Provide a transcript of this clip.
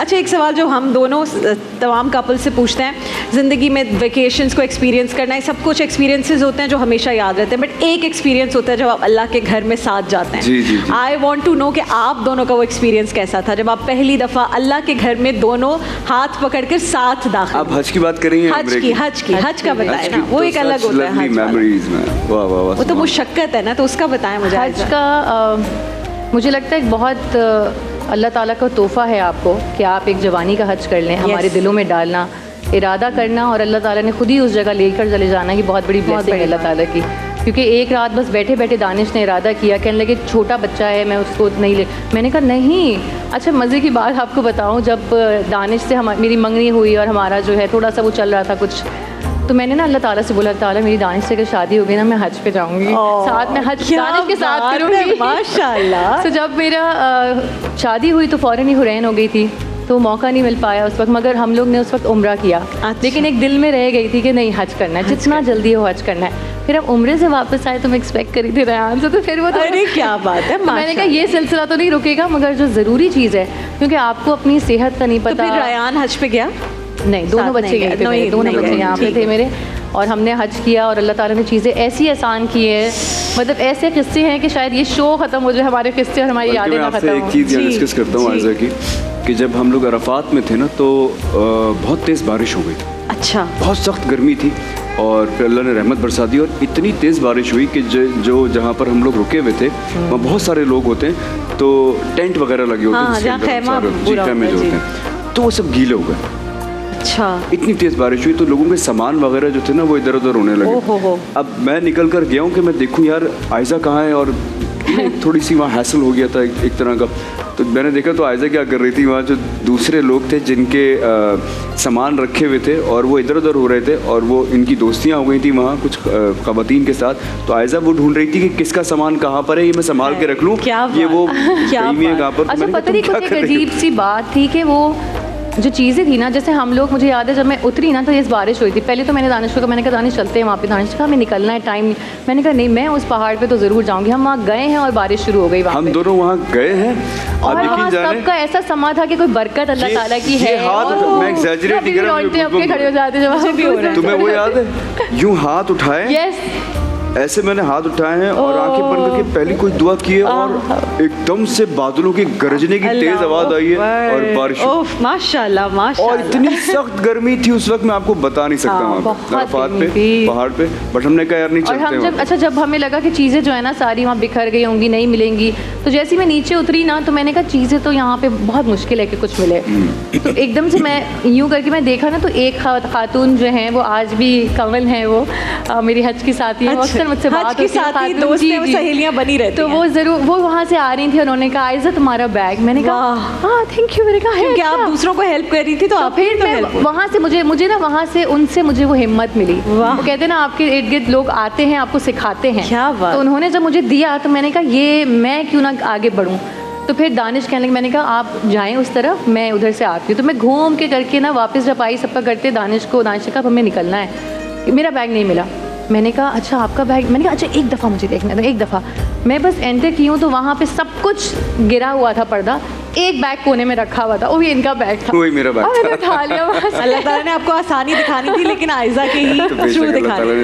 اچھا ایک سوال جو ہم دونوں تمام کپل سے پوچھتے ہیں, زندگی میں ویکیشنس کو ایکسپیرینس کرنا ہے, سب کچھ ایکسپیرینسز ہوتے ہیں جو ہمیشہ یاد رہتے ہیں, بٹ ایک ایکسپیرینس ہوتا ہے جب آپ اللہ کے گھر میں ساتھ جاتے ہیں. جی جی آئی وانٹ ٹو نو کہ آپ دونوں کا وہ ایکسپیرینس کیسا تھا جب آپ پہلی دفعہ اللہ کے گھر میں دونوں ہاتھ پکڑ کر ساتھ داخل. آپ حج کی بات کر رہی ہیں؟ حج کا بتائیں نا, وہ ایک الگ ہوتا ہے. میموریز میں وہ تو مشقت ہے نا, تو اس کا بتائیں مجھے. حج کا مجھے لگتا ہے ایک بہت اللہ تعالیٰ کا تحفہ ہے آپ کو کہ آپ ایک جوانی کا حج کر لیں. ہمارے دلوں میں ڈالنا, ارادہ کرنا, اور اللہ تعالیٰ نے خود ہی اس جگہ لے کر چلے جانا, یہ بہت بڑی بلیسنگ ہے اللہ تعالیٰ کی. کیونکہ ایک رات بس بیٹھے بیٹھے دانش نے ارادہ کیا, کہنے لگے چھوٹا بچہ ہے میں اس کو نہیں لے. میں نے کہا نہیں. اچھا مزے کی بات آپ کو بتاؤں, جب دانش سے میری منگنی ہوئی اور ہمارا جو ہے تھوڑا سا وہ چل رہا تھا کچھ, تو میں نے نا اللہ تعالیٰ سے بولا, تعالیٰ میری دانش سے اگر شادی ہوگی نا میں حج پہ جاؤں گی, ساتھ میں حج دانش کے ساتھ کروں گی. ماشاء اللہ. تو جب میرا شادی ہوئی تو فوراً ہی حرین ہو گئی تھی, تو موقع نہیں مل پایا اس وقت, مگر ہم لوگ نے اس وقت عمرہ کیا. لیکن ایک دل میں رہ گئی تھی کہ نہیں حج کرنا ہے, جتنا جلدی ہو حج کرنا ہے. پھر اب عمرے سے واپس آئے تو میں ایکسپیکٹ کری تھی ریحان سے, تو پھر وہ کیا بات ہے. میں نے کہا یہ سلسلہ تو نہیں رکے گا, مگر جو ضروری چیز ہے, کیونکہ آپ کو اپنی صحت کا نہیں پتا. پھر ریحان حج پہ گیا؟ نہیں, دونوں بچے گئے تھے, دونوں بچے یہاں پہ تھے میرے, اور ہم نے حج کیا, اور اللہ تعالیٰ نے چیزیں ایسی آسان کی ہیں. مطلب ایسے قصے ہیں کہ شاید یہ شو ختم ہو جائے, ہمارے قصے اور ہماری یادیں نہ ختم ہوں. ایک چیز ڈسکس کرتا ہوں عائزہ کی, کہ جب ہم لوگ عرفات میں تھے نا تو بہت تیز بارش ہو گئی تھی. اچھا. بہت سخت گرمی تھی, اور پھر اللہ نے رحمت برسا دی, اور اتنی تیز بارش ہوئی کہ جو جہاں پر ہم لوگ رکے ہوئے تھے وہاں بہت سارے لوگ ہوتے ہیں, تو ٹینٹ وغیرہ لگے ہوتے ہیں, خیمے جو ہوتے ہیں, تو وہ سب گیلے ہو گئے. اچھا. اتنی تیز بارش ہوئی تو لوگوں کے سامان وغیرہ جو تھے نا وہ ادھر ادھر ہونے لگے. اب میں نکل کر گیا ہوں کہ میں دیکھوں یار عائزہ کہاں ہے, اور تھوڑی سی وہاں حاصل ہو گیا تھا ایک طرح کا. تو میں نے دیکھا تو عائزہ کیا کر رہی تھی, وہاں جو دوسرے لوگ تھے جن کے سامان رکھے ہوئے تھے اور وہ ادھر ادھر ہو رہے تھے, اور وہ ان کی دوستیاں ہو گئی تھیں وہاں کچھ خواتین کے ساتھ. تو عائزہ وہ ڈھونڈ رہی تھی کہ کس کا سامان کہاں پر ہے, یہ میں سنبھال کے رکھ لوں, یہ وہ کہاں پر. اچھا پتہ نہیں کچھ ایک عجیب سی بات تھی کہ وہ جو چیزیں تھی نا, جیسے ہم لوگ, مجھے یاد ہے جب میں اتری نا تو یہ بارش ہوئی تھی. پہلے تو میں نے دانش کو کہا, میں نے کہا دانش چلتے ہیں وہاں پہ. دانش نے کہا ہمیں نکلنا ہے, ٹائم نہیں. میں نے کہا نہیں, میں اس پہاڑ پہ تو ضرور جاؤں گی. ہم وہاں گئے ہیں اور بارش شروع ہو گئی. ہم دونوں وہاں گئے ہیں, اور وہاں سب کا ایسا سما تھا کہ کوئی برکت اللہ تعالیٰ کی ہے. میں ایگزیجریٹ نہیں کر رہا ہوں, آپ کے کھڑے ہو جاتے جب تمہیں وہ یاد ہے, یوں ہاتھ اٹھائے, یس ایسے میں نے ہاتھ اٹھائے ہیں اور آنکھیں بند کر کے پہلی کوئی دعا کی ہے, اور ایک دم سے بادلوں کی گرجنے کی تیز آواز آئی ہے اور بارش. ماشاءاللہ ماشاءاللہ. اور اتنی سخت گرمی تھی اس وقت, میں آپ کو بتا نہیں سکتا وہاں عرفات پہ پہاڑ پہ. بٹ ہم نے کہا یار نہیں چلتے. اور ہم جب اچھا جب ہمیں لگا کہ چیزیں جو ہے نا ساری وہاں بکھر گئی ہوں گی, نہیں ملیں گی, تو جیسے میں نیچے اتری نا تو میں نے کہا چیزیں تو یہاں پہ بہت مشکل ہے کہ کچھ ملے. تو ایک دم سے میں یوں کر کے میں دیکھا نا, تو ایک خاتون جو ہیں وہ آج بھی کمل ہیں, وہ میری حج کی ساتھی ہیں, وہ اکثر مجھ سے بات ہوتی ہے, سہیلیاں بنی رہتی. تو وہ ضرور وہ وہاں سے آ رہی تھیں, انہوں نے کہا عائزہ تمہارا بیگ. میں نے کہا ہاں تھینک یو. میں نے کہا ہے کہ آپ دوسروں کو ہیلپ کر رہی تھی, تو آپ پھر میں وہاں سے مجھے نا وہاں سے ان سے مجھے وہ ہمت ملی. وہ کہتے ہیں نا آپ کے ارد گرد لوگ آتے ہیں آپ کو سکھاتے ہیں. تو انہوں نے جب مجھے دیا تو میں نے کہا یہ میں کیوں نہ آگے بڑھوں. تو پھر دانش کہنے لگے, میں نے کہا آپ جائیں اس طرف, میں ادھر سے آتی ہوں. تو میں گھوم کے کر کے نا واپس جب آئی, سب کا کرتے دانش نے کہا ہمیں نکلنا ہے, میرا بیگ نہیں ملا. میں نے کہا اچھا آپ کا بیگ. میں نے کہا اچھا ایک دفعہ مجھے دیکھنا تھا, ایک دفعہ. میں بس انٹر کی ہوں تو وہاں پہ سب کچھ گرا ہوا تھا, پردہ ایک بیگ کونے میں رکھا ہوا تھا, وہ بھی ان کا بیگ تھا, وہی میرا بیگ تھا. اٹھا لیا. اللہ تعالیٰ نے آپ کو آسانی دکھانی تھی, لیکن عائزہ کے ہی تھرو دکھانی.